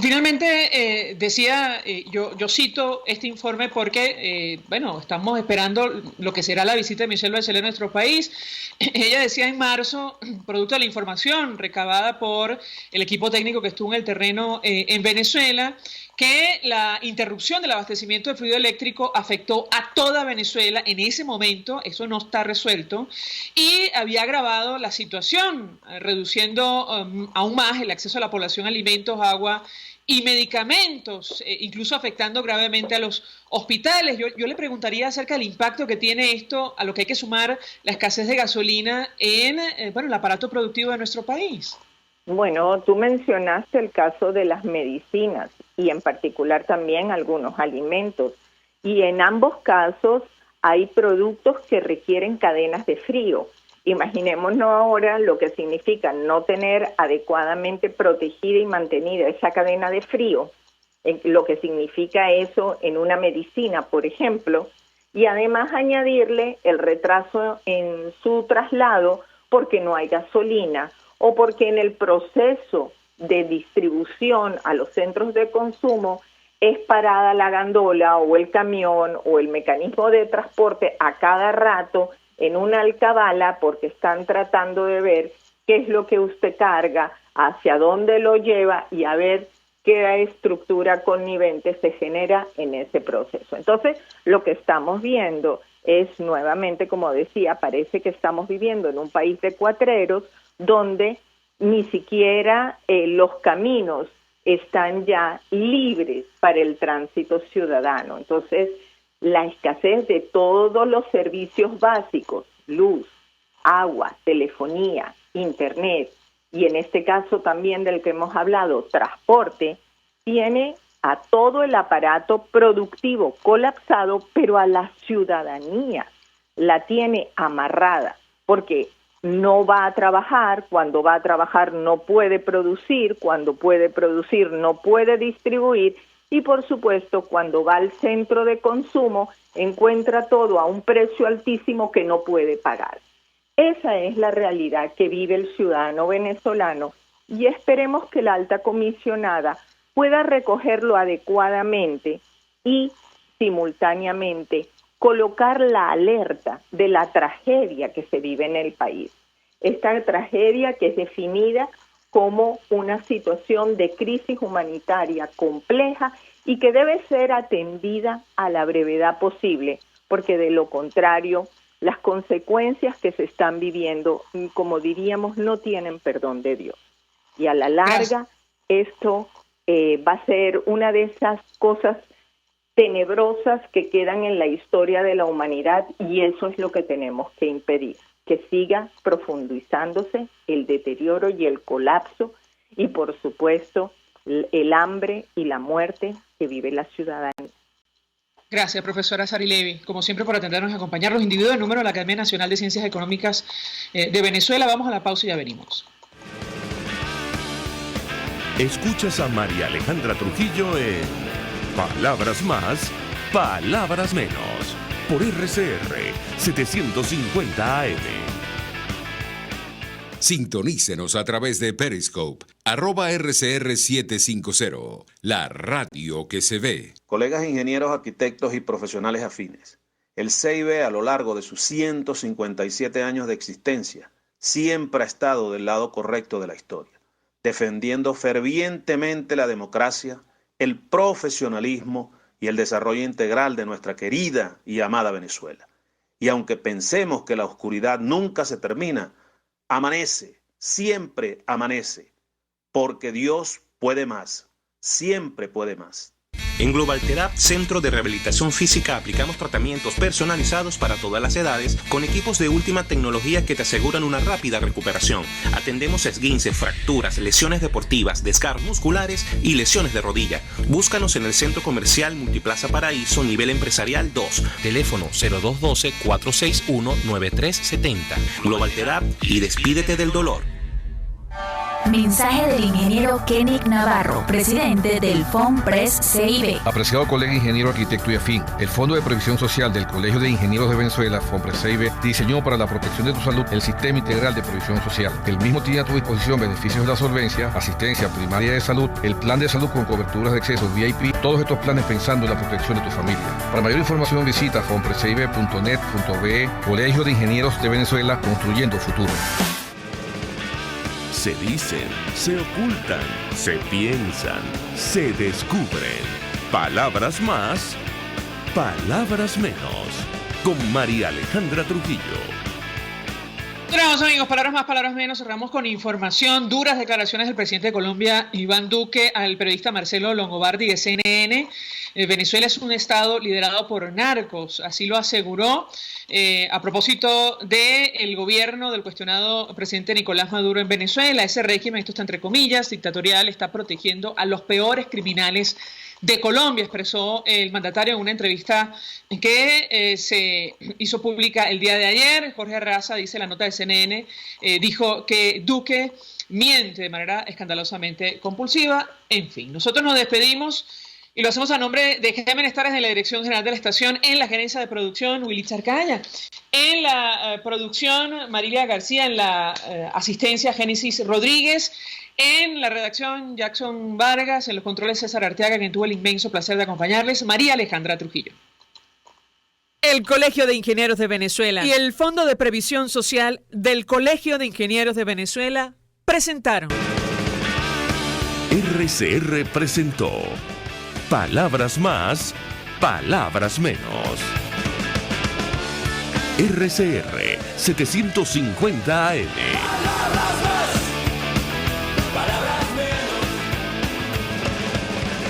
Finalmente, decía, yo cito este informe porque, estamos esperando lo que será la visita de Michelle Bachelet a nuestro país. Ella decía en marzo, producto de la información recabada por el equipo técnico que estuvo en el terreno en Venezuela, que la interrupción del abastecimiento de fluido eléctrico afectó a toda Venezuela en ese momento. Eso no está resuelto, y había agravado la situación, reduciendo aún más el acceso a la población a alimentos, agua y medicamentos, incluso afectando gravemente a los hospitales. Yo le preguntaría acerca del impacto que tiene esto, a lo que hay que sumar la escasez de gasolina en el aparato productivo de nuestro país. Bueno, tú mencionaste el caso de las medicinas y en particular también algunos alimentos. Y en ambos casos hay productos que requieren cadenas de frío. Imaginémonos ahora lo que significa no tener adecuadamente protegida y mantenida esa cadena de frío, lo que significa eso en una medicina, por ejemplo, y además añadirle el retraso en su traslado porque no hay gasolina, o porque en el proceso de distribución a los centros de consumo es parada la gandola o el camión o el mecanismo de transporte a cada rato en una alcabala, porque están tratando de ver qué es lo que usted carga, hacia dónde lo lleva y a ver qué estructura connivente se genera en ese proceso. Entonces, lo que estamos viendo es nuevamente, como decía, parece que estamos viviendo en un país de cuatreros, donde ni siquiera los caminos están ya libres para el tránsito ciudadano. Entonces, la escasez de todos los servicios básicos, luz, agua, telefonía, internet, y en este caso también del que hemos hablado, transporte, tiene a todo el aparato productivo colapsado, pero a la ciudadanía la tiene amarrada, porque no va a trabajar, cuando va a trabajar no puede producir, cuando puede producir no puede distribuir, y por supuesto cuando va al centro de consumo encuentra todo a un precio altísimo que no puede pagar. Esa es la realidad que vive el ciudadano venezolano, y esperemos que la alta comisionada pueda recogerlo adecuadamente y simultáneamente colocar la alerta de la tragedia que se vive en el país. Esta tragedia que es definida como una situación de crisis humanitaria compleja y que debe ser atendida a la brevedad posible, porque de lo contrario, las consecuencias que se están viviendo, como diríamos, no tienen perdón de Dios. Y a la larga, esto va a ser una de esas cosas tenebrosas que quedan en la historia de la humanidad, y eso es lo que tenemos que impedir, que siga profundizándose el deterioro y el colapso, y por supuesto el hambre y la muerte que vive la ciudadanía. Gracias, profesora Sari Levy, como siempre, por atendernos y acompañarnos. Individuo del número de la Academia Nacional de Ciencias Económicas de Venezuela. Vamos a la pausa y ya venimos. Escuchas a María Alejandra Trujillo en Palabras Más, Palabras Menos, por RCR 750 AM. Sintonícenos a través de Periscope, @RCR750, la radio que se ve. Colegas ingenieros, arquitectos y profesionales afines, el CIB a lo largo de sus 157 años de existencia siempre ha estado del lado correcto de la historia, defendiendo fervientemente la democracia, el profesionalismo y el desarrollo integral de nuestra querida y amada Venezuela. Y aunque pensemos que la oscuridad nunca se termina, amanece, siempre amanece, porque Dios puede más, siempre puede más. En Global Therapy, Centro de Rehabilitación Física, aplicamos tratamientos personalizados para todas las edades con equipos de última tecnología que te aseguran una rápida recuperación. Atendemos esguinces, fracturas, lesiones deportivas, desgarros musculares y lesiones de rodilla. Búscanos en el Centro Comercial Multiplaza Paraíso, nivel empresarial 2. Teléfono 0212-461-9370. Global Therapy y despídete del dolor. Mensaje del ingeniero Kenick Navarro, presidente del FOMPRES CIB. Apreciado colega ingeniero, arquitecto y afín, el Fondo de Previsión Social del Colegio de Ingenieros de Venezuela, FOMPRES CIB, diseñó para la protección de tu salud el Sistema Integral de Previsión Social. El mismo tiene a tu disposición beneficios de la solvencia, asistencia primaria de salud, el plan de salud con coberturas de acceso VIP, todos estos planes pensando en la protección de tu familia. Para mayor información visita fomprescib.net.be, Colegio de Ingenieros de Venezuela, construyendo futuro. Se dicen, se ocultan, se piensan, se descubren. Palabras más, palabras menos. Con María Alejandra Trujillo. Continuamos, amigos, palabras más, palabras menos. Cerramos con información. Duras declaraciones del presidente de Colombia, Iván Duque, al periodista Marcelo Longobardi de CNN. Venezuela es un estado liderado por narcos, así lo aseguró a propósito del gobierno del cuestionado presidente Nicolás Maduro en Venezuela. Ese régimen, esto está entre comillas, dictatorial, está protegiendo a los peores criminales de Colombia, expresó el mandatario en una entrevista que se hizo pública el día de ayer. Jorge Arraza, dice la nota de CNN, dijo que Duque miente de manera escandalosamente compulsiva. En fin, nosotros nos despedimos y lo hacemos a nombre de Jaime Nestares de la Dirección General de la Estación, en la gerencia de producción Willy Charcaya, en la producción Marilia García, en la asistencia Génesis Rodríguez, en la redacción Jackson Vargas, en los controles César Arteaga, quien tuvo el inmenso placer de acompañarles, María Alejandra Trujillo. El Colegio de Ingenieros de Venezuela y el Fondo de Previsión Social del Colegio de Ingenieros de Venezuela presentaron. RCR presentó Palabras más, palabras menos. RCR 750 AM. Palabras más.